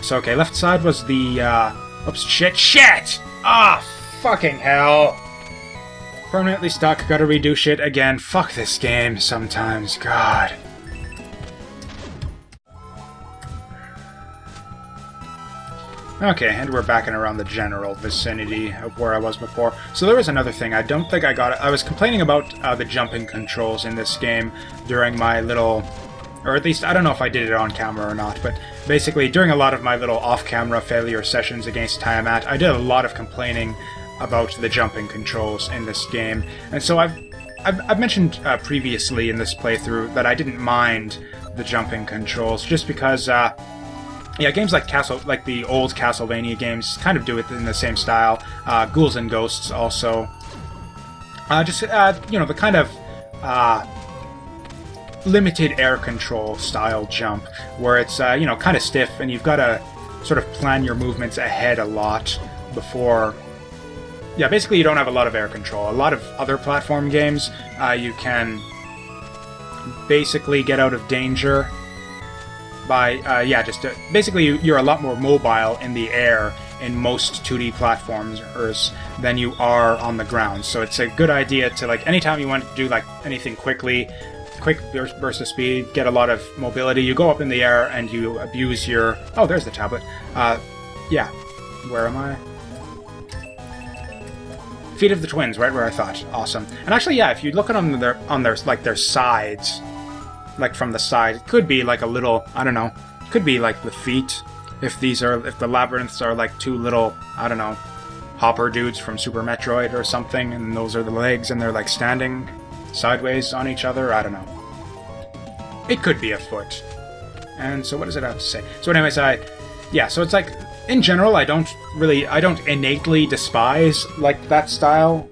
So, okay, left side was the, oops, shit! Ah, fucking hell! Permanently stuck, gotta redo shit again. Fuck this game sometimes, God. Okay, and we're back in around the general vicinity of where I was before. So there was another thing, I don't think I got it. I was complaining about the jumping controls in this game during my little... Or at least, I don't know if I did it on camera or not, but basically, during a lot of my little off-camera failure sessions against Tiamat, I did a lot of complaining about the jumping controls in this game. And so I've mentioned previously in this playthrough that I didn't mind the jumping controls, just because, yeah, games like the old Castlevania games kind of do it in the same style. Ghouls and Ghosts also. You know, the kind of, limited air control style jump, where it's, you know, kind of stiff, and you've got to sort of plan your movements ahead a lot before... Yeah, basically you don't have a lot of air control. A lot of other platform games, you can basically get out of danger by, yeah, just... basically you're a lot more mobile in the air in most 2D platforms than you are on the ground. So it's a good idea to, like, anytime you want to do, like, anything quickly, quick burst of speed, get a lot of mobility, you go up in the air and you abuse your... Oh, there's the tablet. Yeah. Where am I? Feet of the Twins, right where I thought. Awesome. And actually, yeah, if you look at them on their sides, like from the side, it could be like a little, I don't know, it could be like the feet. If the labyrinths are like two little, I don't know, hopper dudes from Super Metroid or something, and those are the legs, and they're like standing sideways on each other, I don't know. It could be a foot. And so what does it have to say? So anyways, yeah, so it's like, in general, I don't innately despise, like, that style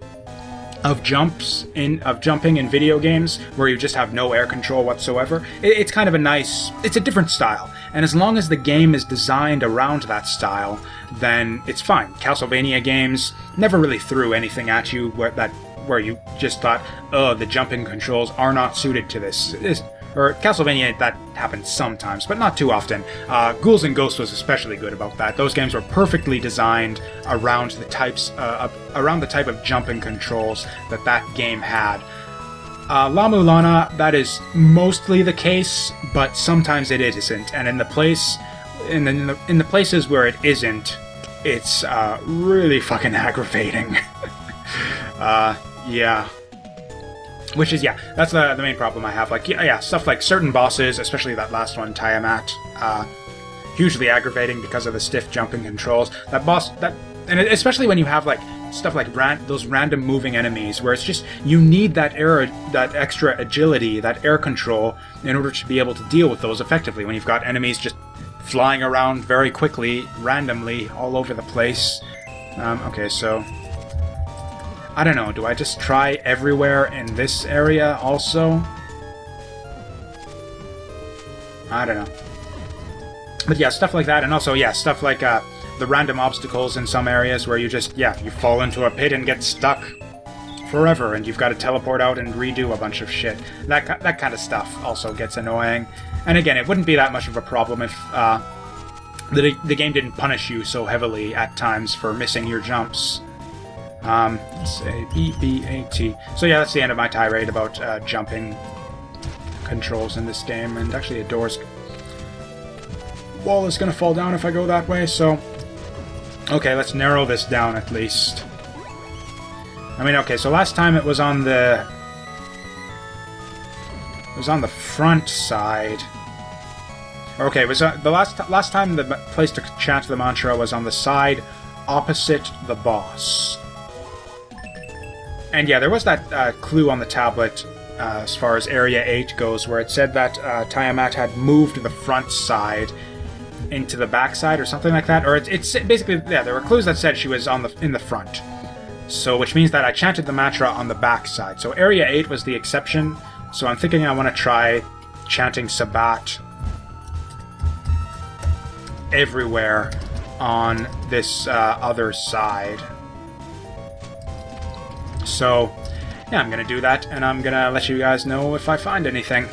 of jumping in video games, where you just have no air control whatsoever. It's kind of it's a different style. And as long as the game is designed around that style, then it's fine. Castlevania games never really threw anything at you where you just thought, oh, the jumping controls are not suited to this. Or Castlevania, that happens sometimes, but not too often. Ghouls and Ghosts was especially good about that. Those games were perfectly designed around the type of jumping controls that game had. La-Mulana, that is mostly the case, but sometimes it isn't. And in the places where it isn't, it's really fucking aggravating. Yeah. Which is, yeah, that's the main problem I have. Like, yeah, stuff like certain bosses, especially that last one, Tiamat, hugely aggravating because of the stiff jumping controls. And especially when you have, like, stuff like those random moving enemies, where it's just, you need that extra agility, that air control, in order to be able to deal with those effectively. When you've got enemies just flying around very quickly, randomly, all over the place. Okay, so... I don't know, do I just try everywhere in this area also? I don't know. But yeah, stuff like that, and also, yeah, stuff like the random obstacles in some areas where you just, yeah, you fall into a pit and get stuck forever, and you've got to teleport out and redo a bunch of shit. That kind of stuff also gets annoying. And again, it wouldn't be that much of a problem if the game didn't punish you so heavily at times for missing your jumps. Let's say EBAT. So yeah, that's the end of my tirade about jumping controls in this game. And actually, a wall is going to fall down if I go that way. So, okay, let's narrow this down at least. I mean, okay, so last time it was on the front side. Okay, it was the last time the place to chant the mantra was on the side opposite the boss. And yeah, there was that clue on the tablet as far as Area 8 goes, where it said that Tiamat had moved the front side into the back side or something like that. Or it's basically, yeah, there were clues that said she was in the front. So, which means that I chanted the mantra on the back side. So Area 8 was the exception. So I'm thinking I want to try chanting SABBAT everywhere on this other side. So, yeah, I'm gonna do that, and I'm gonna let you guys know if I find anything.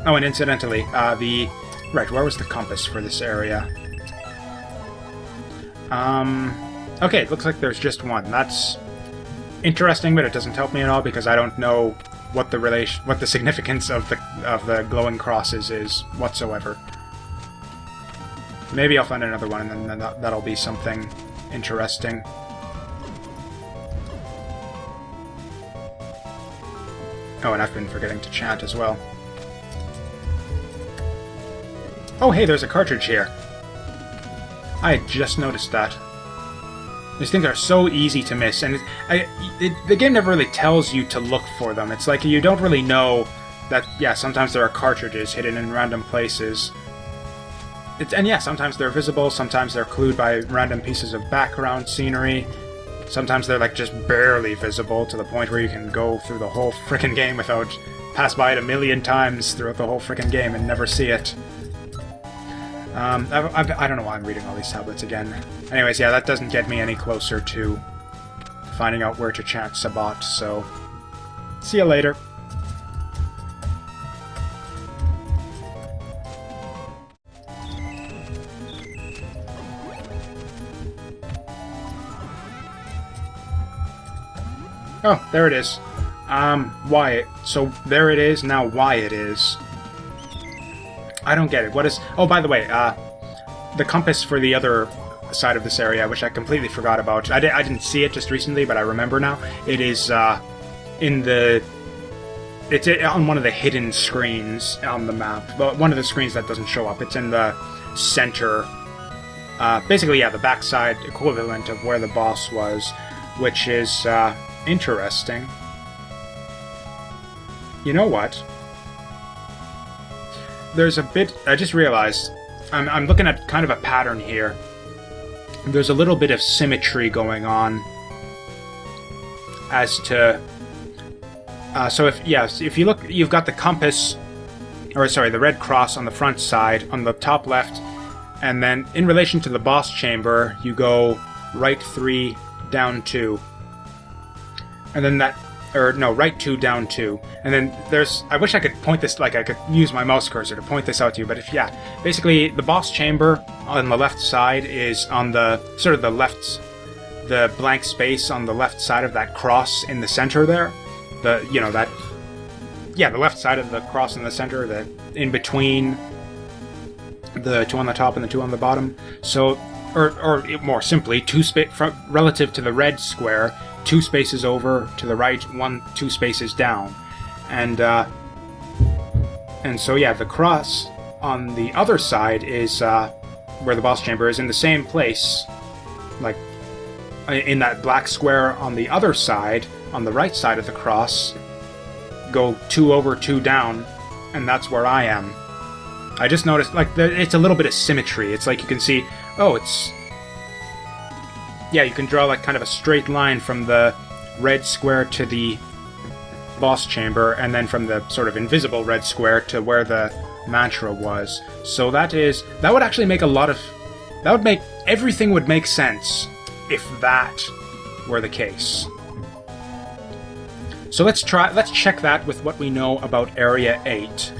Oh, and incidentally, the Right, where was the compass for this area? Okay, it looks like there's just one. That's interesting, but it doesn't help me at all because I don't know what the significance of the glowing crosses is whatsoever. Maybe I'll find another one, and then that'll be something interesting. Oh, and I've been forgetting to chant as well. Oh, hey, there's a cartridge here. I had just noticed that. These things are so easy to miss, and the game never really tells you to look for them. It's like you don't really know that, yeah, sometimes there are cartridges hidden in random places. And yeah, sometimes they're visible, sometimes they're clued by random pieces of background scenery. Sometimes they're like just barely visible to the point where you can go through the whole frickin' game without pass by it a million times throughout the whole frickin' game and never see it. I don't know why I'm reading all these tablets again. Anyways, yeah, that doesn't get me any closer to finding out where to chant SABBAT, so see you later. Oh, there it is. Why? So there it is, now why it is. I don't get it. What is... Oh, by the way, the compass for the other side of this area, which I completely forgot about. I didn't see it just recently, but I remember now. It is, in the... It's on one of the hidden screens on the map. But one of the screens that doesn't show up. It's in the center. Basically, yeah, the backside equivalent of where the boss was, which is, interesting. You know what? There's a bit... I just realized... I'm looking at kind of a pattern here. There's a little bit of symmetry going on as to... so if you look... You've got the compass... Or, sorry, the red cross on the front side, on the top left, and then in relation to the boss chamber, you go right 3, down 2. And then that... Or, no, right 2, down 2. And then there's... I wish I could point this... Like, I could use my mouse cursor to point this out to you, but if... Yeah. Basically, the boss chamber on the left side is on the... Sort of the left... The blank space on the left side of that cross in the center there. The... You know, that... Yeah, the left side of the cross in the center, the... In between... The 2 on the top and the 2 on the bottom. So... Or more simply, relative to the red square... 2 spaces over to the right, 2 spaces down. And so yeah, the cross on the other side is where the boss chamber is in the same place, like in that black square on the other side, on the right side of the cross, go 2 over, 2 down, and that's where I am. I just noticed, like, it's a little bit of symmetry. It's like you can see, oh, it's... Yeah, you can draw like kind of a straight line from the red square to the boss chamber, and then from the sort of invisible red square to where the mantra was. So that would actually make a lot of... That would make... Everything would make sense if that were the case. So let's check that with what we know about Area 8.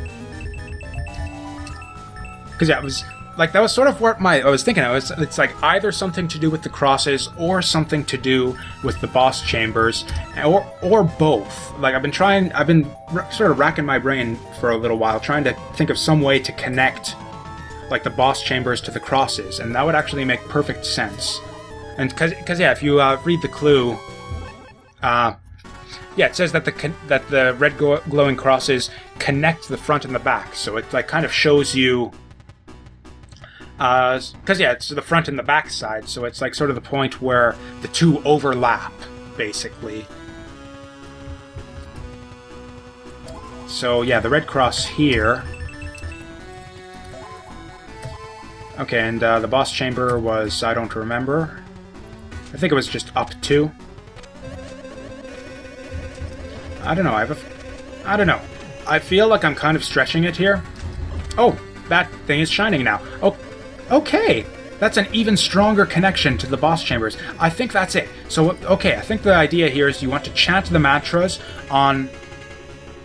Because yeah, it was... Like, that was sort of what I was thinking. It's like either something to do with the crosses or something to do with the boss chambers, or both. Like, I've been sort of racking my brain for a little while, trying to think of some way to connect, like, the boss chambers to the crosses, and that would actually make perfect sense. And because yeah, if you read the clue, yeah, it says that the red glowing crosses connect the front and the back, so it like kind of shows you. Because, yeah, it's the front and the back side, so it's like sort of the point where the 2 overlap, basically. So, yeah, the red cross here. Okay, and the boss chamber was, I don't remember. I think it was just up 2. I don't know, I don't know. I feel like I'm kind of stretching it here. Oh, that thing is shining now. Oh. Okay, that's an even stronger connection to the boss chambers. I think that's it. So, okay, I think the idea here is you want to chant the mantras on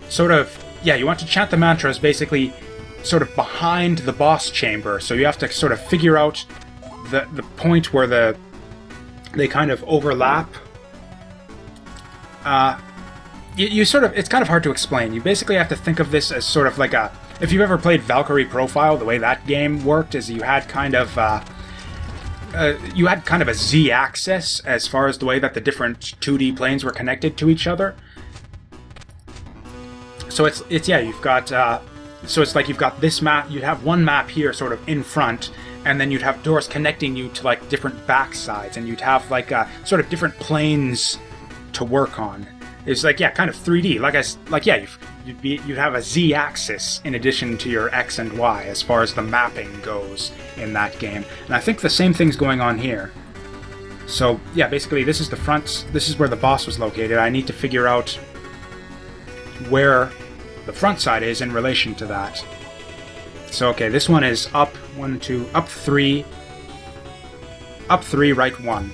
sort of... Yeah, you want to chant the mantras basically sort of behind the boss chamber, so you have to sort of figure out the point where they kind of overlap. You sort of, it's kind of hard to explain. You basically have to think of this as sort of like a, if you've ever played Valkyrie Profile, the way that game worked is you had kind of a Z-axis as far as the way that the different 2D planes were connected to each other. So it's yeah, you've got so it's like you've got this map, you'd have one map here sort of in front, and then you'd have doors connecting you to like different back sides, and you'd have like sort of different planes to work on. It's like, yeah, kind of 3D. You'd have a Z-axis in addition to your X and Y as far as the mapping goes in that game. And I think the same thing's going on here. So, yeah, basically this is the front, this is where the boss was located. I need to figure out where the front side is in relation to that. So, okay, this one is up 3, right 1.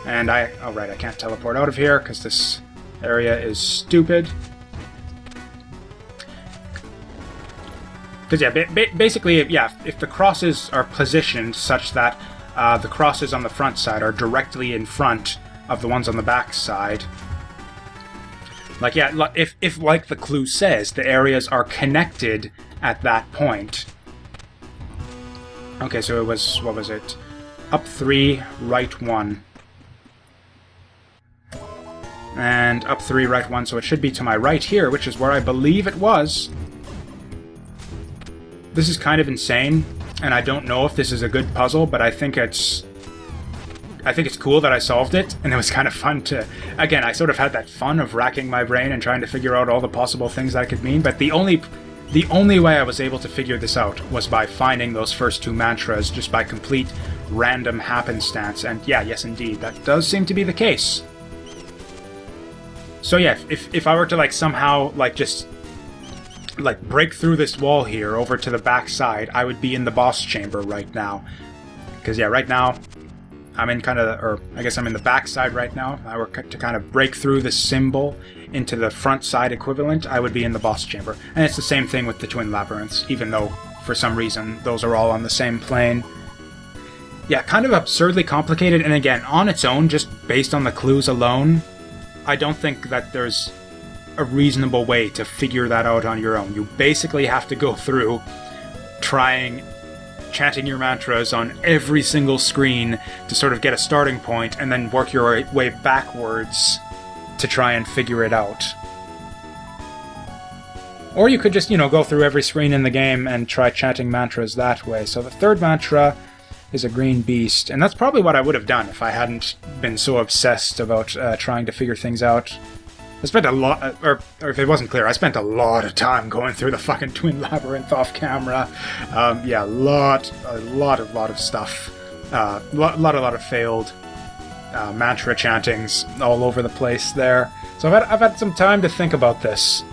And I can't teleport out of here because this area is stupid. Because, yeah, basically, yeah, if the crosses are positioned such that the crosses on the front side are directly in front of the ones on the back side, like, yeah, if like the clue says, the areas are connected at that point. Okay, so it was, what was it? Up 3, right 1. And up 3, right 1, so it should be to my right here, which is where I believe it was. This is kind of insane, and I don't know if this is a good puzzle, but I think it's cool that I solved it, and it was kind of fun to... Again, I sort of had that fun of racking my brain and trying to figure out all the possible things that it could mean, but the only way I was able to figure this out was by finding those first 2 mantras, just by complete random happenstance, and yeah, yes indeed, that does seem to be the case. So yeah, if I were to like somehow like just like break through this wall here over to the back side, I would be in the boss chamber right now. Because yeah, right now I'm in kind of, or I guess I'm in the back side right now. If I were to kind of break through the symbol into the front side equivalent, I would be in the boss chamber. And it's the same thing with the Twin Labyrinths, even though for some reason those are all on the same plane. Yeah, kind of absurdly complicated, and again, on its own, just based on the clues alone, I don't think that there's a reasonable way to figure that out on your own. You basically have to go through chanting your mantras on every single screen to sort of get a starting point, and then work your way backwards to try and figure it out. Or you could just, you know, go through every screen in the game and try chanting mantras that way. So the third mantra is a green beast, and that's probably what I would have done if I hadn't been so obsessed about trying to figure things out. I spent a lot, or if it wasn't clear, I spent a lot of time going through the fucking Twin Labyrinth off camera. Yeah, a lot of stuff. A lot of failed mantra chantings all over the place there. So I've had some time to think about this.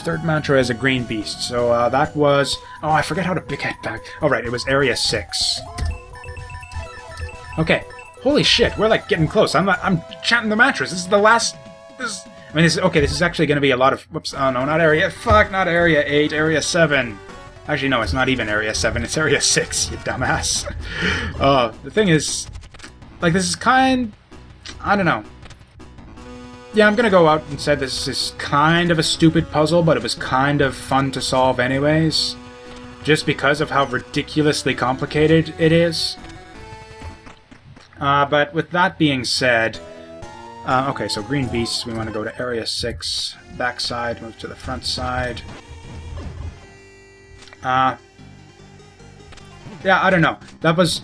Third mantra is a green beast. So that was... Oh, I forget how to get back. Oh, right, it was Area 6. Okay. Holy shit, we're like getting close. I'm chanting the mantras. This is the last... This is actually going to be a lot of... Whoops. Oh, no, not Area... Fuck, not Area 8. Area 7. Actually, no, it's not even Area 7. It's Area 6, you dumbass. The thing is... Like, this is kind... I don't know. Yeah, I'm gonna go out and say this is kind of a stupid puzzle, but it was kind of fun to solve anyways. Just because of how ridiculously complicated it is. But with that being said... okay, so green beasts, we want to go to Area 6. Backside, move to the front side. Yeah, I don't know. That was...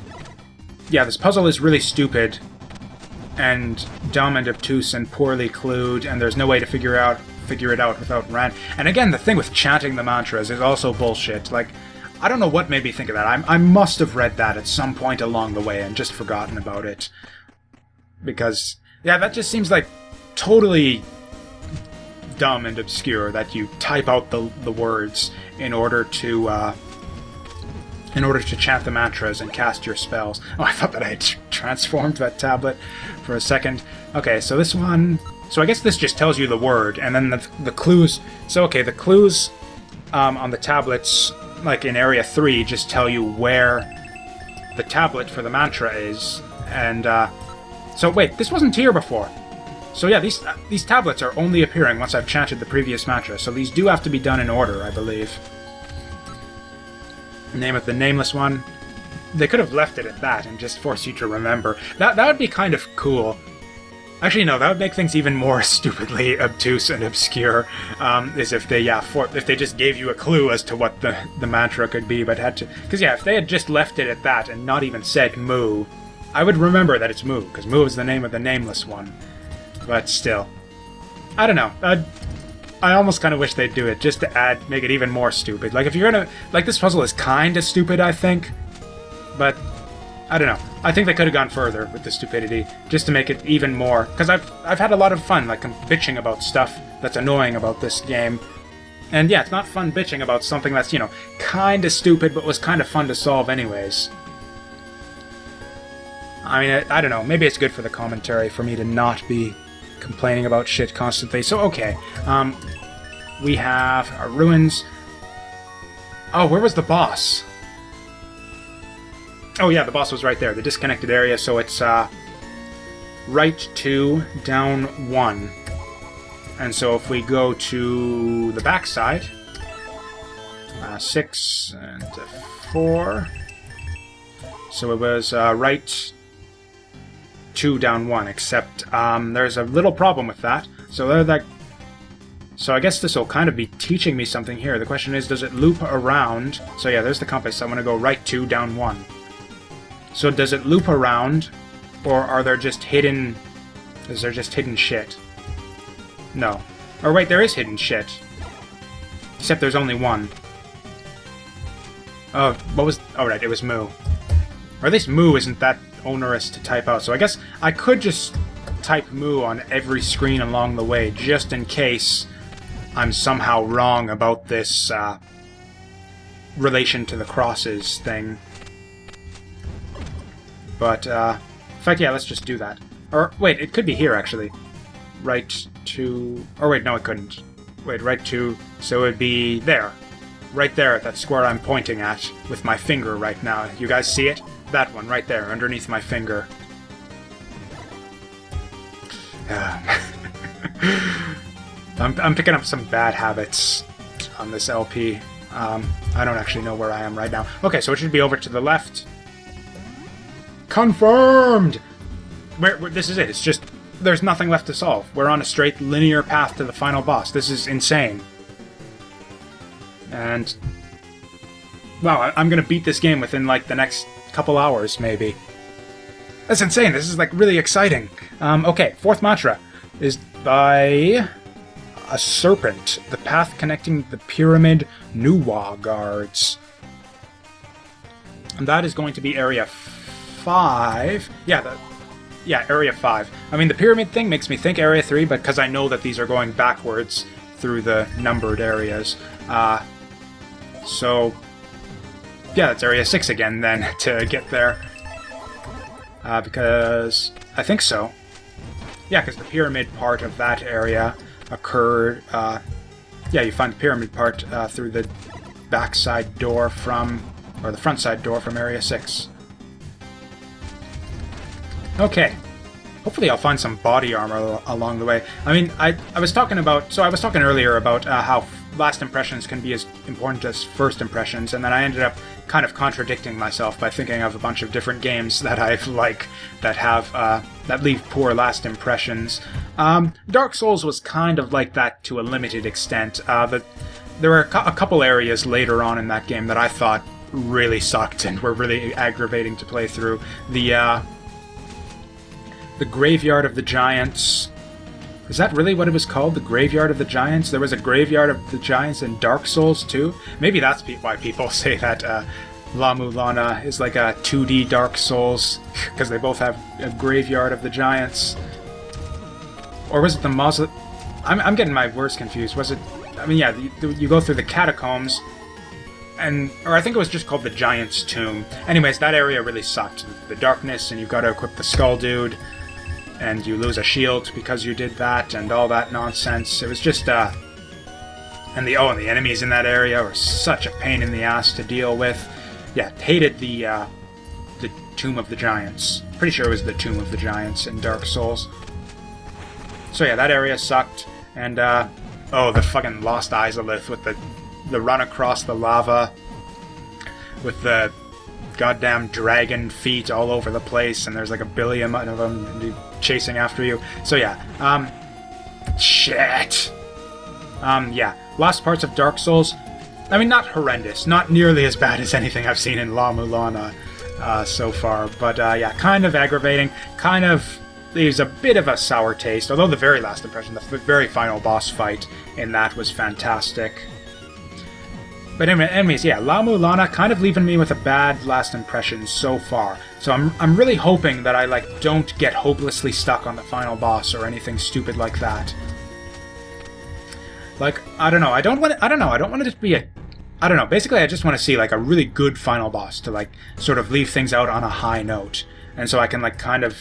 Yeah, this puzzle is really stupid. And dumb and obtuse and poorly clued, and there's no way to figure it out without Ran. And again, the thing with chanting the mantras is also bullshit. Like, I don't know what made me think of that. I must have read that at some point along the way and just forgotten about it. Because, yeah, that just seems like totally dumb and obscure that you type out the words in order to chant the mantras and cast your spells. Oh, I thought that I had transformed that tablet for a second. Okay, so this one... So I guess this just tells you the word, and then the clues... So, okay, the clues on the tablets, like in Area 3, just tell you where the tablet for the mantra is. And, so wait, this wasn't here before. So yeah, these tablets are only appearing once I've chanted the previous mantra, so these do have to be done in order, I believe. Name of the nameless one. They could have left it at that and just forced you to remember. That would be kind of cool. Actually, no, that would make things even more stupidly obtuse and obscure, is if they, if they just gave you a clue as to what the mantra could be, but had to... Because, yeah, if they had just left it at that and not even said Moo, I would remember that it's Moo, because Moo is the name of the nameless one. But still. I don't know. I almost kind of wish they'd do it, just to make it even more stupid. Like, if you're gonna... Like, this puzzle is kind of stupid, I think, but... I don't know. I think they could have gone further with the stupidity, just to make it even more. Because I've had a lot of fun, like, bitching about stuff that's annoying about this game. And yeah, it's not fun bitching about something that's, you know, kind of stupid, but was kind of fun to solve anyways. I mean, I don't know. Maybe it's good for the commentary for me to not be complaining about shit constantly. So, okay. We have our ruins. Oh, where was the boss? Oh yeah, the boss was right there, the disconnected area, so it's right 2, down 1. And so if we go to the back side, 6 and 4, so it was right 2, down 1, except there's a little problem with that. So I guess this will kind of be teaching me something here. The question is, does it loop around? So yeah, there's the compass. I'm going to go right 2, down 1. So does it loop around, or are there just hidden... Is there just hidden shit? No. Or wait, there is hidden shit. Except there's only one. Oh, what was... Oh, right, it was Moo. Or at least Moo isn't that onerous to type out, so I guess I could just type Moo on every screen along the way, just in case I'm somehow wrong about this relation to the crosses thing. But, in fact, yeah, let's just do that. Or, wait, it could be here, actually. Right to... Or, wait, no, it couldn't. Wait, right to... So it would be there. Right there, that square I'm pointing at with my finger right now. You guys see it? That one, right there, underneath my finger. I'm picking up some bad habits on this LP. I don't actually know where I am right now. Okay, so it should be over to the left. Confirmed! Where this is it. It's just... There's nothing left to solve. We're on a straight, linear path to the final boss. This is insane. And... Wow, I'm gonna beat this game within, like, the next couple hours, maybe. That's insane. This is, like, really exciting. Okay, fourth mantra is by... a serpent. The path connecting the pyramid Nuwa guards. And that is going to be Area 5. Yeah, Area 5. I mean, the pyramid thing makes me think Area 3, but because I know that these are going backwards through the numbered areas. So, yeah, that's Area 6 again, then, to get there. Because... I think so. Yeah, because the pyramid part of that area occurred... yeah, you find the pyramid part through the backside door from... Or the front side door from Area 6. Okay. Hopefully I'll find some body armor along the way. I mean, I was talking about... So I was talking earlier about how last impressions can be as important as first impressions, and then I ended up kind of contradicting myself by thinking of a bunch of different games that I like that have... that leave poor last impressions. Dark Souls was kind of like that to a limited extent. But there were a couple areas later on in that game that I thought really sucked and were really aggravating to play through. The Graveyard of the Giants. Is that really what it was called? The Graveyard of the Giants? There was a Graveyard of the Giants in Dark Souls too? Maybe that's why people say that La-Mulana is like a 2D Dark Souls, because they both have a Graveyard of the Giants. Or was it the Mausoleum? I'm getting my words confused. Was it... I mean, yeah, you go through the catacombs, or I think it was just called the Giant's Tomb. Anyways, that area really sucked. The darkness, and you've got to equip the Skull Dude, and you lose a shield because you did that, and all that nonsense. It was just, And the enemies in that area were such a pain in the ass to deal with. Yeah, hated the Tomb of the Giants. Pretty sure it was the Tomb of the Giants in Dark Souls. So yeah, that area sucked. And oh, the fucking Lost Izalith with the run across the lava with the goddamn dragon feet all over the place, and there's like a billion of them chasing after you. So yeah, shit. Yeah, lost parts of Dark Souls. I mean, not horrendous, not nearly as bad as anything I've seen in La-Mulana so far, but yeah, kind of aggravating, kind of leaves a bit of a sour taste, although the very last impression, the very final boss fight in that was fantastic. But anyways, yeah, La-Mulana kind of leaving me with a bad last impression so far. So I'm really hoping that I don't get hopelessly stuck on the final boss or anything stupid like that. Like, I don't know, I don't want it to be I don't know, basically I just want to see a really good final boss to sort of leave things out on a high note. And so I can kind of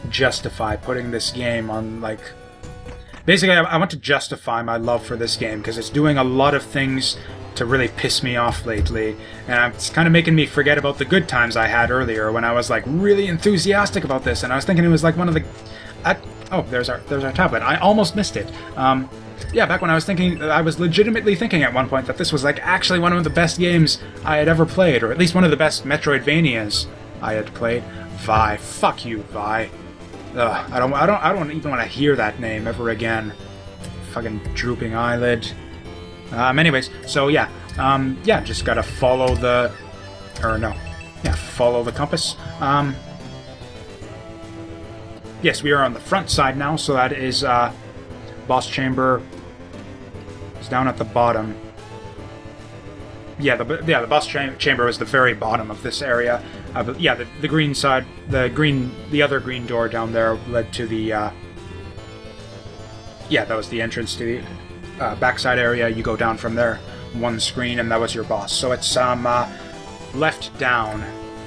justify putting this game on basically, I want to justify my love for this game, because it's doing a lot of things to really piss me off lately, and it's kind of making me forget about the good times I had earlier when I was really enthusiastic about this, and I was thinking it was one of the... oh, there's our tablet. I almost missed it. Yeah, back when I was legitimately thinking at one point that this was actually one of the best games I had ever played, or at least one of the best Metroidvanias I had played. Vi. Fuck you, Vi. Ugh, I don't even want to hear that name ever again. Fucking drooping eyelid. Anyways, so yeah, yeah, just gotta follow the, follow the compass. Yes, we are on the front side now, so that is boss chamber. It's down at the bottom. Yeah, the boss chamber is the very bottom of this area. But yeah, the green side, the other green door down there led to the. Yeah, that was the entrance to the backside area. You go down from there, one screen, and that was your boss. So it's left down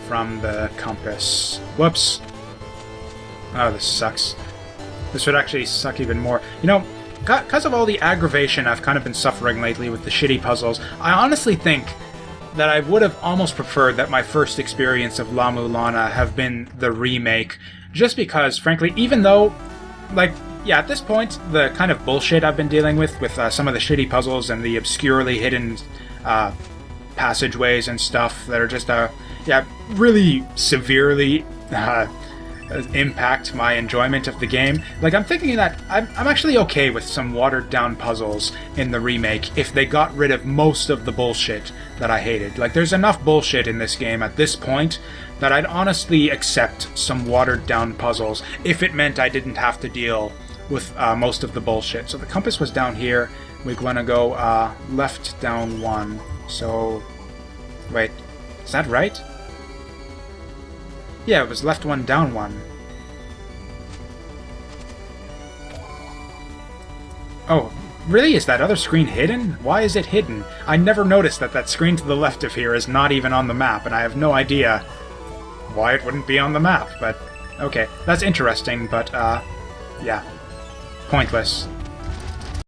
from the compass. Whoops. Oh, this sucks. This would actually suck even more. You know, because of all the aggravation I've kind of been suffering lately with the shitty puzzles, I honestly think that I would have almost preferred that my first experience of La-Mulana have been the remake, just because, frankly, even though, yeah, at this point, the kind of bullshit I've been dealing with some of the shitty puzzles and the obscurely hidden passageways and stuff that are just, yeah, really severely impact my enjoyment of the game. I'm thinking that I'm actually okay with some watered-down puzzles in the remake if they got rid of most of the bullshit that I hated. There's enough bullshit in this game at this point that I'd honestly accept some watered-down puzzles if it meant I didn't have to deal with most of the bullshit. So the compass was down here. We're gonna go left down one. So, wait, is that right? Yeah, it was left one, down one. Oh, really? Is that other screen hidden? Why is it hidden? I never noticed that screen to the left of here is not even on the map, and I have no idea why it wouldn't be on the map, but okay. That's interesting, but, yeah. Pointless.